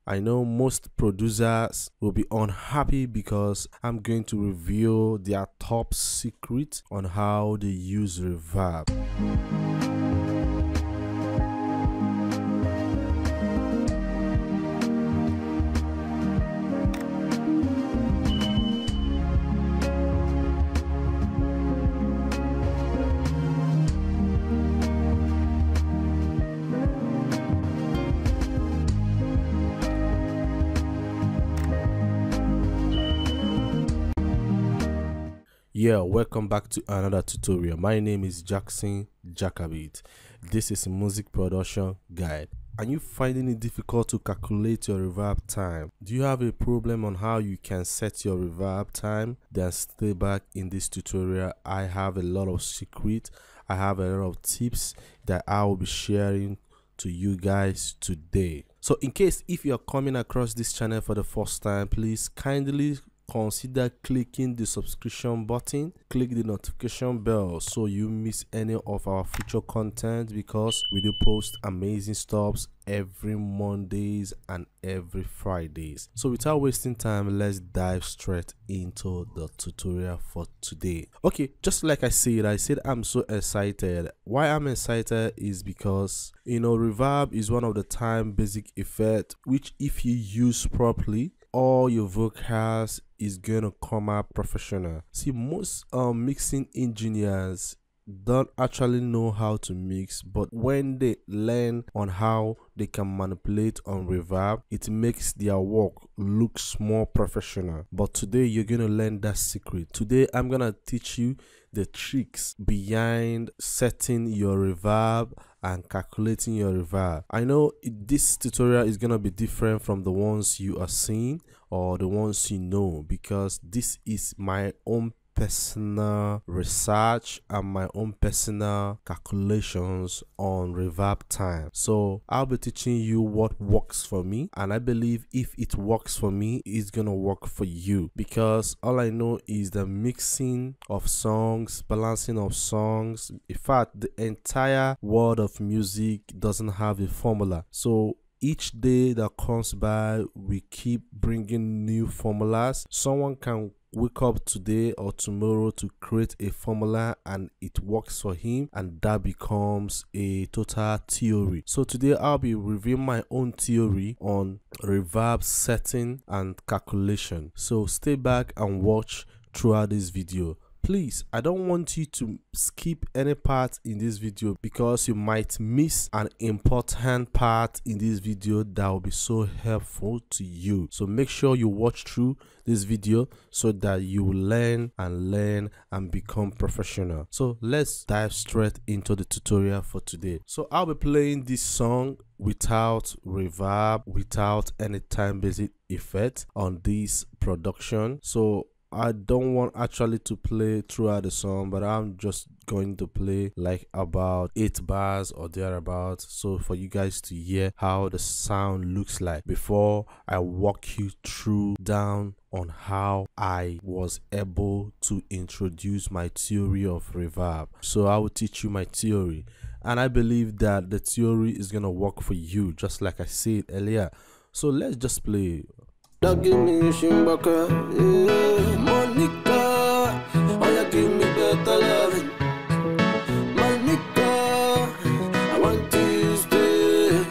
I know most producers will be unhappy because I'm going to reveal their top secret on how they use reverb. Yeah, welcome back to another tutorial. My name is Jackson Jacobit. This is a music production guide. Are you finding it difficult to calculate your reverb time? Do you have a problem on how you can set your reverb time? Then stay back. In this tutorial, I have a lot of secrets. I have a lot of tips that I will be sharing to you guys today. So in case if you're coming across this channel for the first time, please kindly consider clicking the subscription button, click the notification bell so you miss any of our future content, because we do post amazing stuffs every Mondays and every Fridays. So without wasting time, let's dive straight into the tutorial for today. Okay, just like I said I'm so excited. Why I'm excited is because reverb is one of the time basic effect which, if you use properly, all your vocals is gonna come out professional. See, most mixing engineers don't actually know how to mix, but when they learn on how they can manipulate on reverb, it makes their work looks more professional. But today you're gonna learn that secret. Today I'm gonna teach you the tricks behind setting your reverb and calculating your reverb. I know this tutorial is gonna be different from the ones you are seeing or the ones you know, because this is my own personal research and my own personal calculations on reverb time. So I'll be teaching you what works for me, and I believe if it works for me, it's gonna work for you, because all I know is the mixing of songs, balancing of songs. In fact, the entire world of music doesn't have a formula. So each day that comes by, we keep bringing new formulas. Someone can wake up today or tomorrow to create a formula and it works for him, and that becomes a total theory. So today I'll be reviewing my own theory on reverb setting and calculation. So stay back and watch throughout this video. Please, I don't want you to skip any part in this video, because you might miss an important part in this video that will be so helpful to you. So make sure you watch through this video so that you will learn and become professional. So let's dive straight into the tutorial for today. So I'll be playing this song without reverb, without any time basic effect on this production. So I don't want actually to play throughout the song, but I'm just going to play like about 8 bars or thereabouts, so for you guys to hear how the sound looks like before I walk you through down on how I was able to introduce my theory of reverb. So I will teach you my theory, and I believe that the theory is gonna work for you, just like I said earlier. So let's just play. Now give me Shimbaka, yeah. Monica, oh yeah, give me better loving. Monica, I want to stay.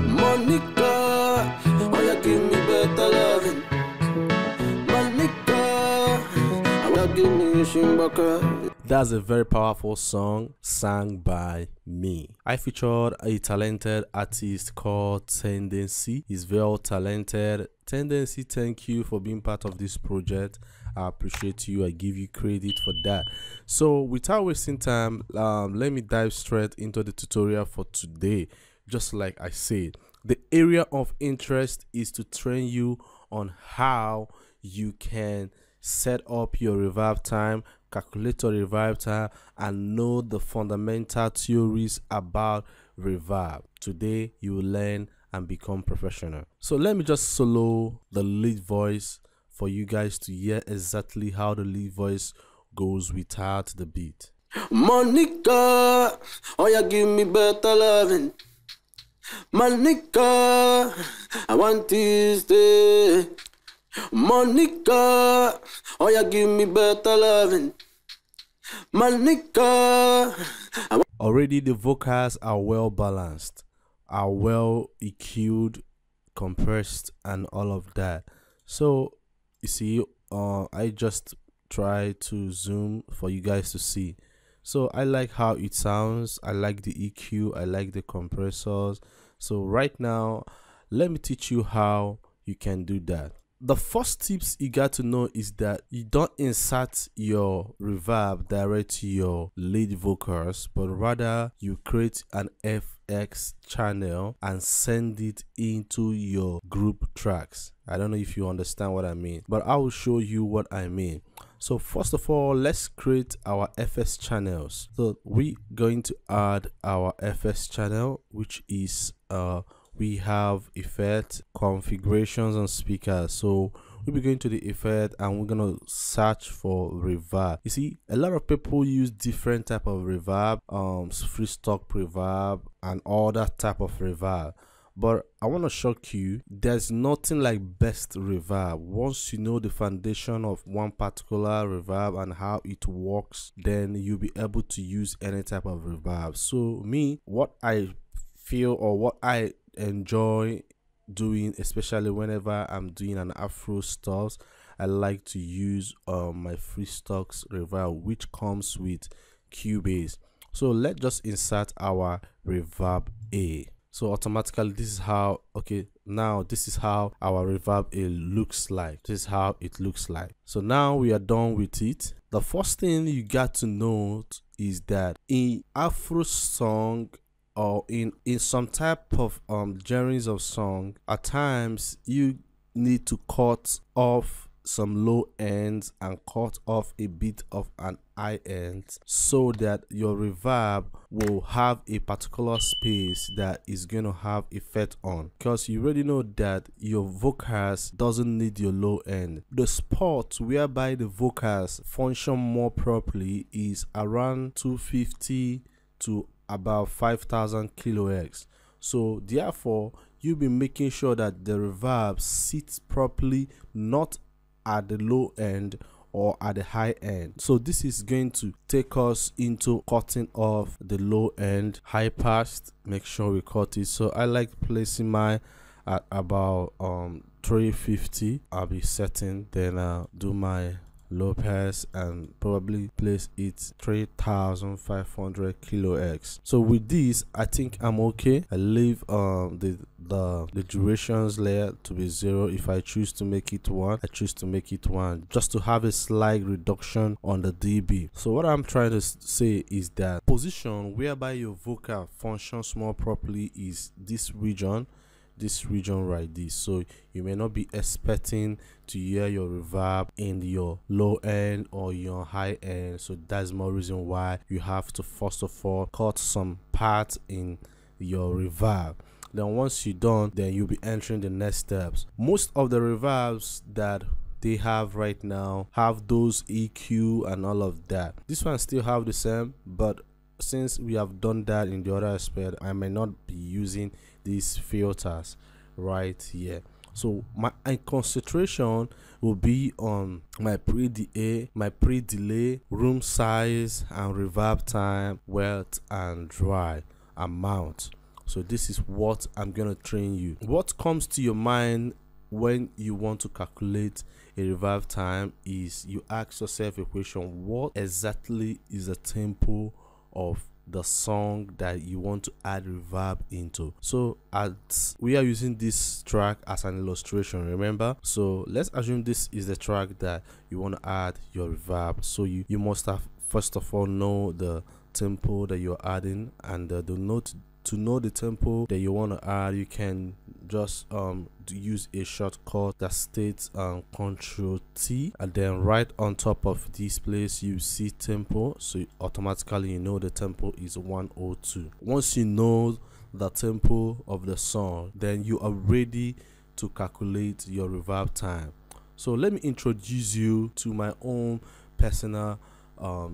Monica, oh yeah, give me better loving. Monica, oh yeah, give me Shimbaka. That's a very powerful song sang by me. I featured a talented artist called Tendency. He's very talented. Tendency, thank you for being part of this project. I appreciate you. I give you credit for that. So without wasting time, let me dive straight into the tutorial for today. Just like I said, the area of interest is to train you on how you can set up your reverb time, calculate your reverb time, and know the fundamental theories about reverb. Today you will learn and become professional. So let me just solo the lead voice for you guys to hear exactly how the lead voice goes without the beat. Monica, oh yeah, give me better loving. My nigga, I want this day. Monica, oh yeah, give me better loving. My nigga, already the vocals are well balanced, are well EQ'd, compressed, and all of that. So you see, I just try to zoom for you guys to see. So I like how it sounds, I like the EQ, I like the compressors. So right now, let me teach you how you can do that. The first tips you got to know is that you don't insert your reverb direct to your lead vocals, but rather you create an FX channel and send it into your group tracks. I don't know if you understand what I mean, but I will show you what I mean. So first of all, let's create our FS channels. So we're going to add our FS channel, which is we have effect, configurations, and speakers. So we'll be going to the effect and we're gonna search for reverb. You see, a lot of people use different type of reverb, free stock reverb and all that type of reverb. But I want to shock you, there's nothing like best reverb. Once you know the foundation of one particular reverb and how it works, then you'll be able to use any type of reverb. So me, what I feel or what I enjoy doing, especially whenever I'm doing an Afro stuff, I like to use my free stocks reverb, which comes with Cubase. So let's just insert our reverb A. So automatically this is how, okay, now this is how our reverb A looks like. This is how it looks like. So now we are done with it. The first thing you got to note is that in Afro song or in some type of genres of song, at times you need to cut off some low ends and cut off a bit of an high end so that your reverb will have a particular space that is going to have effect on, because you already know that your vocals doesn't need your low end. The spot whereby the vocals function more properly is around 250 to about 5000 kilohertz. So therefore you'll be making sure that the reverb sits properly, not at the low end or at the high end. So this is going to take us into cutting off the low end high pass. Make sure we cut it. So I like placing mine at about 350. I'll be setting, then do my low pass and probably place it 3500 kilohertz. So with this I think I'm okay. I leave the durations layer to be 0. If I choose to make it 1, I choose to make it 1 just to have a slight reduction on the dB. So what I'm trying to say is that position whereby your vocal functions more properly is this region right this. So you may not be expecting to hear your reverb in your low end or your high end. So that's more reason why you have to first of all cut some parts in your reverb. Then once you're done, then you'll be entering the next steps. Most of the reverbs that they have right now have those EQ and all of that. This one still have the same, but since we have done that in the other aspect, I may not be using these filters right here. So my concentration will be on my pre-delay, room size, and reverb time, wet and dry amount. So this is what I'm gonna train you. What comes to your mind when you want to calculate a reverb time is you ask yourself a question: what exactly is the tempo of the song that you want to add reverb into? So as we are using this track as an illustration, remember, so let's assume this is the track that you want to add your reverb. So you must have first of all know the tempo that you're adding, and to know the tempo that you want to add, you can just use a shortcut that states Ctrl T, and then right on top of this place you see tempo. So automatically you know the tempo is 102. Once you know the tempo of the song, then you are ready to calculate your reverb time. So let me introduce you to my own personal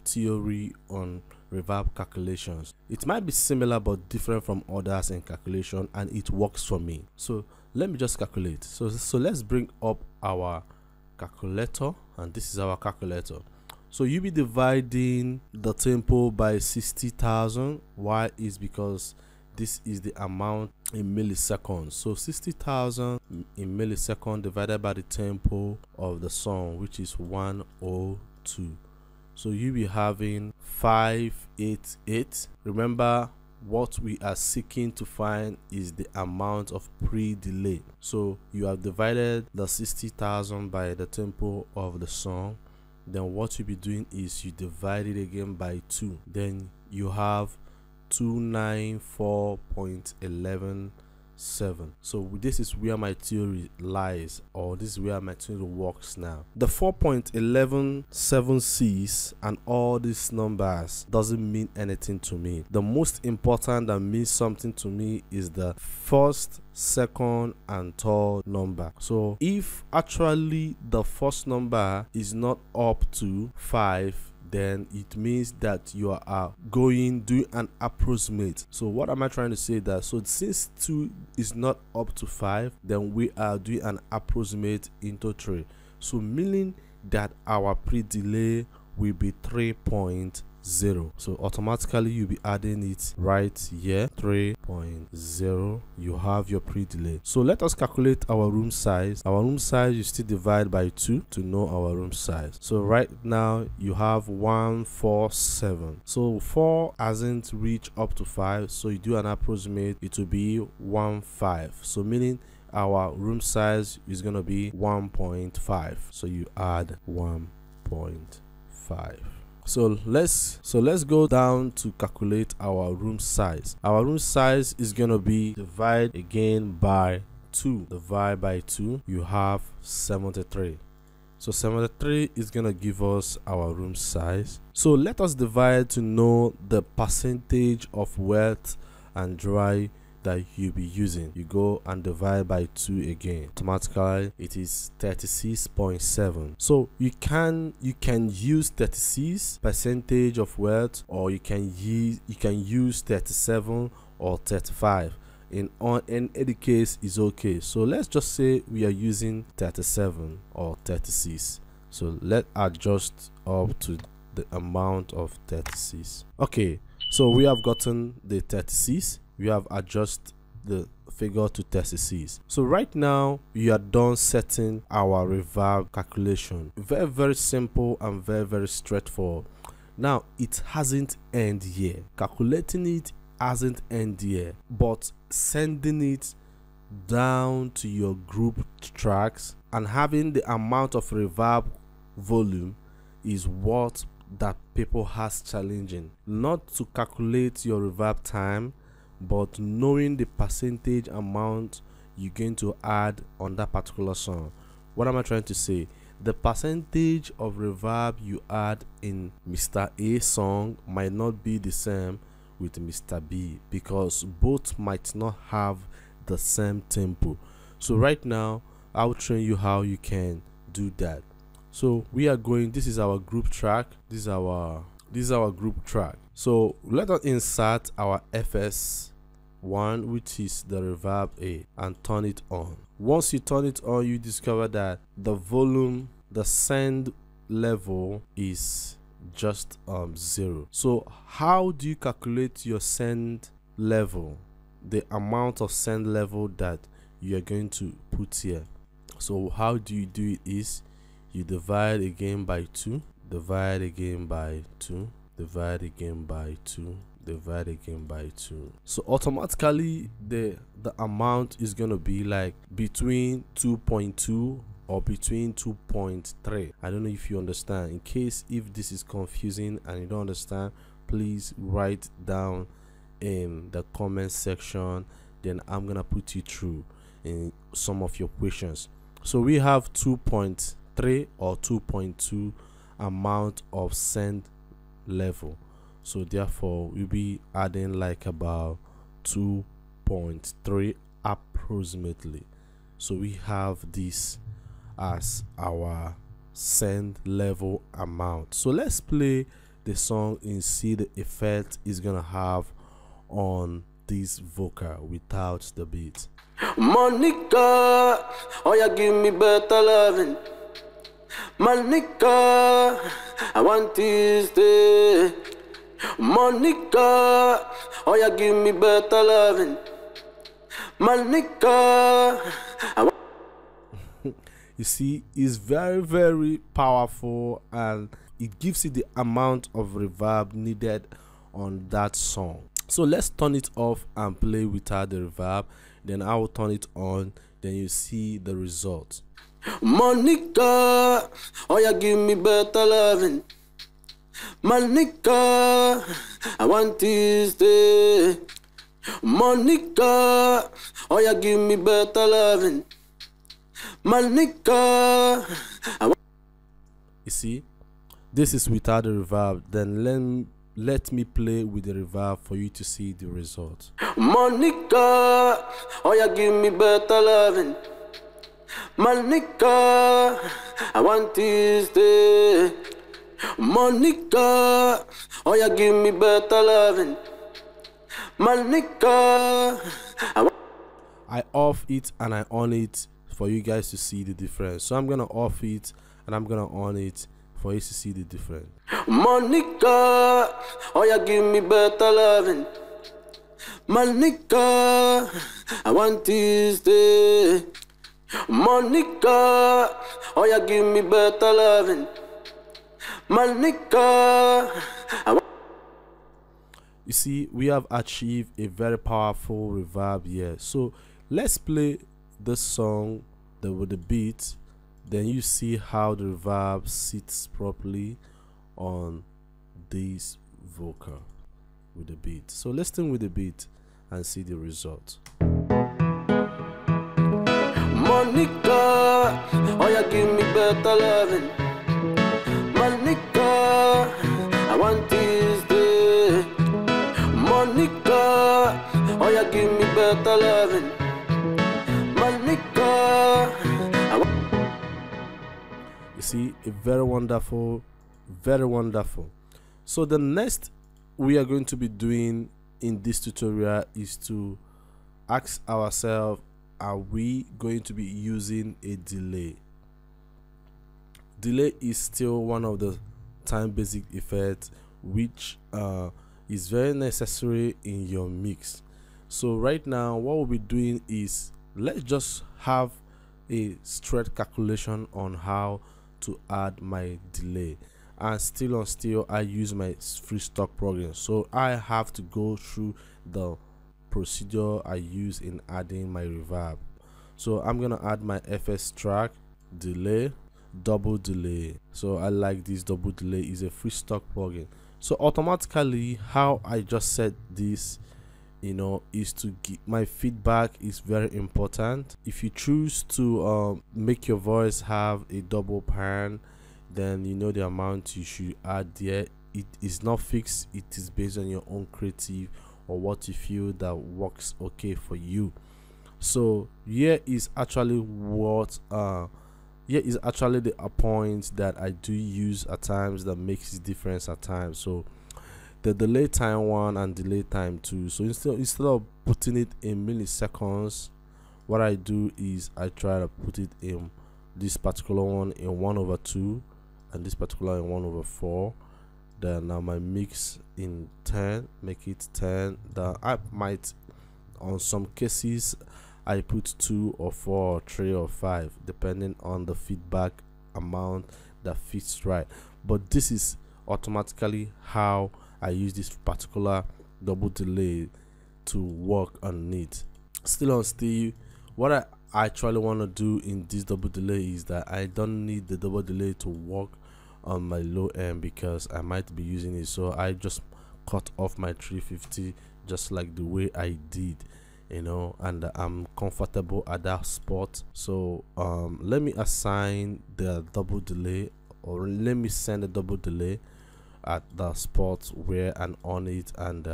theory on reverb calculations. It might be similar but different from others in calculation, and it works for me. So let me just calculate. So let's bring up our calculator, and this is our calculator. So you'll be dividing the tempo by 60,000. Why? Is because this is the amount in milliseconds. So 60,000 in milliseconds divided by the tempo of the song, which is 102. So you'll be having 588. Remember, what we are seeking to find is the amount of pre-delay. So you have divided the 60,000 by the tempo of the song. Then what you'll be doing is you divide it again by 2. Then you have 294.117. So this is where my theory lies, or this is where my theory works now. The 4.117 C's and all these numbers doesn't mean anything to me. The most important that means something to me is the first, second and third number. So if actually the first number is not up to 5, then it means that you are doing an approximate. So what am I trying to say? That so since 2 is not up to 5, then we are doing an approximate into 3. So meaning that our pre-delay will be 3.0. So automatically you'll be adding it right here, 3.0. You have your pre-delay. So let us calculate our room size. Our room size, you still divide by 2 to know our room size. So right now you have 147. So 4 hasn't reached up to 5, so you do an approximate, it will be 1.5. So meaning our room size is going to be 1.5. So you add 1.5. So let's go down to calculate our room size. Our room size is gonna be divide again by 2. Divide by 2, you have 73. So 73 is gonna give us our room size. So let us divide to know the percentage of wet and dry that you'll be using. You go and divide by 2 again. Automatically it is 36.7. So you can use 36 percentage of wet, or you can use 37 or 35. In any case is okay. So let's just say we are using 37 or 36. So let's adjust up to the amount of 36. Okay, so we have gotten the 36. We have adjusted the figure to 36. So right now we are done setting our reverb calculation. Very simple and very straightforward. Now it hasn't ended here. Calculating it hasn't ended here, but sending it down to your group tracks and having the amount of reverb volume is what that people has challenging. Not to calculate your reverb time, but knowing the percentage amount you're going to add on that particular song. What am I trying to say? The percentage of reverb you add in Mr. A song might not be the same with Mr. B, because both might not have the same tempo. So right now I'll train you how you can do that. So we are going, this is our group track, this is our group track. So let us insert our FS1, which is the reverb A, and turn it on. Once you turn it on, you discover that the volume, the send level is just 0. So how do you calculate your send level, the amount of send level that you are going to put here? So how do you do it is you divide again by 2, divide again by 2, divide again by 2, divide again by 2. So automatically the amount is going to be like between 2.2 or between 2.3. I don't know if you understand. In case if this is confusing and you don't understand, please write down in the comment section, then I'm gonna put you through in some of your questions. So we have 2.3 or 2.2 amount of send level, so therefore we'll be adding like about 2.3 approximately. So we have this as our send level amount. So let's play the song and see the effect it's gonna have on this vocal without the beat. Monica, oh you give me better loving. Monica, I want this day. Monica, oh you give me better loving. Monica, you see, it's very, very powerful, and it gives you the amount of reverb needed on that song. So let's turn it off and play without the reverb. Then I will turn it on. Then you see the result. Monica, oh you give me better loving. Monica, I want this day. Monica, oh you give me better loving. Monica, you see, this is without the reverb. Then let me play with the reverb for you to see the result. Monica, oh you give me better loving. Monica, I want this day. Monica, oh you give me better loving. Monica, I off it and I on it for you guys to see the difference. So I'm gonna off it and I'm gonna on it for you to see the difference. Monica, oh you give me better loving. Monica, I want this day. Monica, oh you give me better loving. Monica, you see, we have achieved a very powerful reverb here. So let's play this song with the beat. Then you see how the reverb sits properly on this vocal with the beat. So listen with the beat and see the result. Monica, oh you give me better loving. Monica, I want this day. Monica, oh you give me better loving. Monica, you see, a very wonderful, very wonderful. So the next we are going to be doing in this tutorial is to ask ourselves, are we going to be using a delay? Delay is still one of the time basic effects which is very necessary in your mix. So right now what we'll be doing is, let's just have a straight calculation on how to add my delay. And still I use my free stock program, so I have to go through the procedure I use in adding my reverb. So I'm gonna add my FS track, delay, double delay. So I like this double delay, is a free stock plugin. So automatically how I just set this, you know, is to give my feedback is very important. If you choose to make your voice have a double pan, then you know the amount you should add there. It is not fixed, it is based on your own creative or what you feel that works okay for you. So here is actually what here is actually the point that I do use at times that makes a difference at times. So the delay time 1 and delay time 2. So instead of putting it in milliseconds, what I do is I try to put it in this particular one in 1/2 and this particular in 1/4. Then now my mix in 10, make it 10. Then I might, on some cases, I put 2 or 4 or 3 or 5 depending on the feedback amount that fits right. But this is automatically how I use this particular double delay to work on it. Still, what I actually want to do in this double delay is that I don't need the double delay to work on my low end because I might be using it. So I just cut off my 350 just like the way I did, you know, and I'm comfortable at that spot. So let me assign the double delay, or let me send a double delay at the spot where and on it. And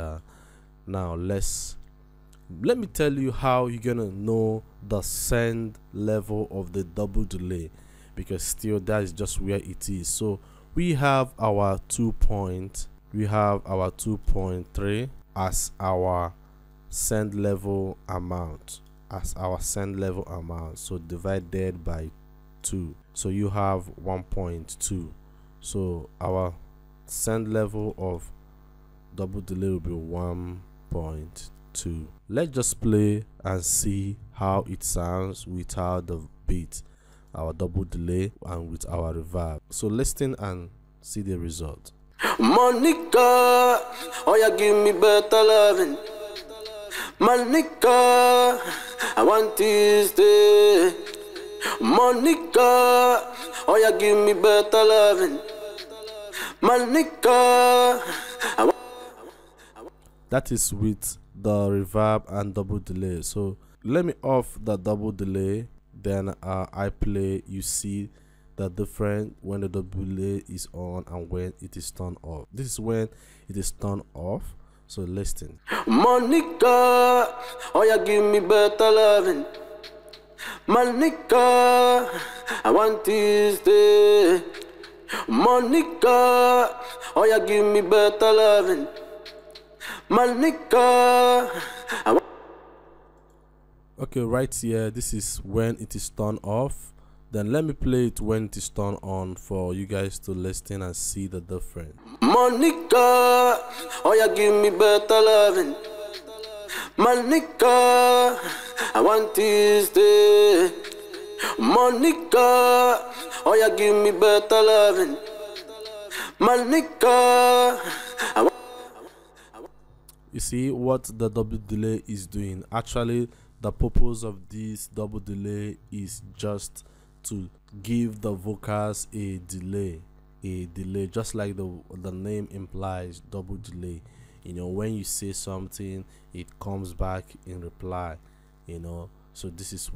now let me tell you how you're gonna know the send level of the double delay, because still that is just where it is. So we have our 2.3 as our send level amount, so divided by 2, so you have 1.2. so our send level of double delay will be 1.2. Let's just play and see how it sounds without the beat, our double delay, and with our reverb. So listen and see the result. Monica, oh yeah, give me better loving. Monica, I want this day. Monica, oh yeah, give me better loving. Monica, that is with the reverb and double delay. So let me off the double delay, then I play. You see the difference when the double delay is on and when it is turned off. This is when it is turned off. So listen. Monica, oh yeah, give me better loving. Monica, I want this day. Monica, oh yeah, give me better loving. Monica, okay, right here, this is when it is turned off. Then let me play it when it is turned on for you guys to listen and see the difference. Monica, oh yeah, give me better loving. Monica, I want this day. Monica, oh yeah, give me better loving. Monica, you see what the double delay is doing. Actually, the purpose of this double delay is just to give the vocals a delay, just like the name implies, double delay. You know, when you say something, it comes back in reply, you know. So this is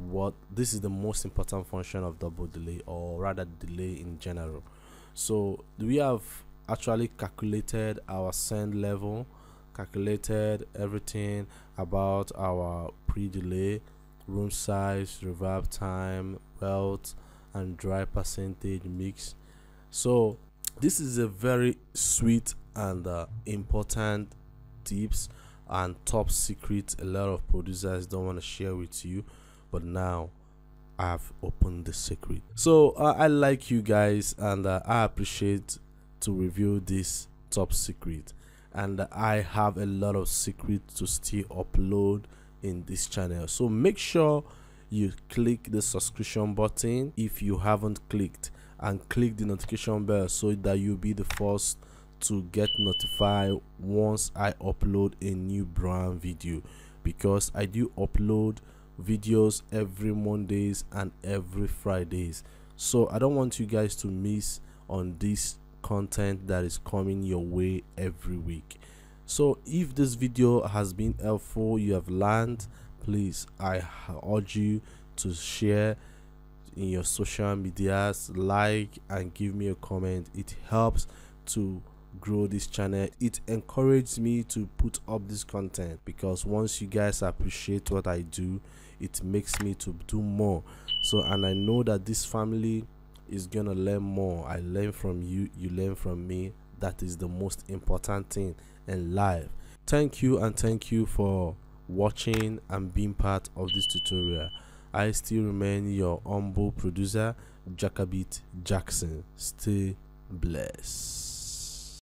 the most important function of double delay, or rather delay in general. So we have actually calculated our send level, calculated everything about our pre-delay, room size, reverb time, wealth, and dry percentage mix. So this is a very sweet and important tips and top secret a lot of producers don't want to share with you, but now I've opened the secret. So I like you guys, and I appreciate to review this top secret, and I have a lot of secrets to still upload in this channel. So make sure you click the subscription button if you haven't clicked, and click the notification bell so that you'll be the first to get notified once I upload a new brand video, because I do upload videos every Mondays and every Fridays. So I don't want you guys to miss on this content that is coming your way every week. So if this video has been helpful, you have learned, please, I urge you to share in your social medias, like and give me a comment. It helps to grow this channel. It encourages me to put up this content, because once you guys appreciate what I do, it makes me to do more. So, and I know that this family is gonna learn more. I learn from you, you learn from me. That is the most important thing in life. Thank you, and thank you for watching and being part of this tutorial. I still remain your humble producer, Jacobit Jackson. Stay blessed.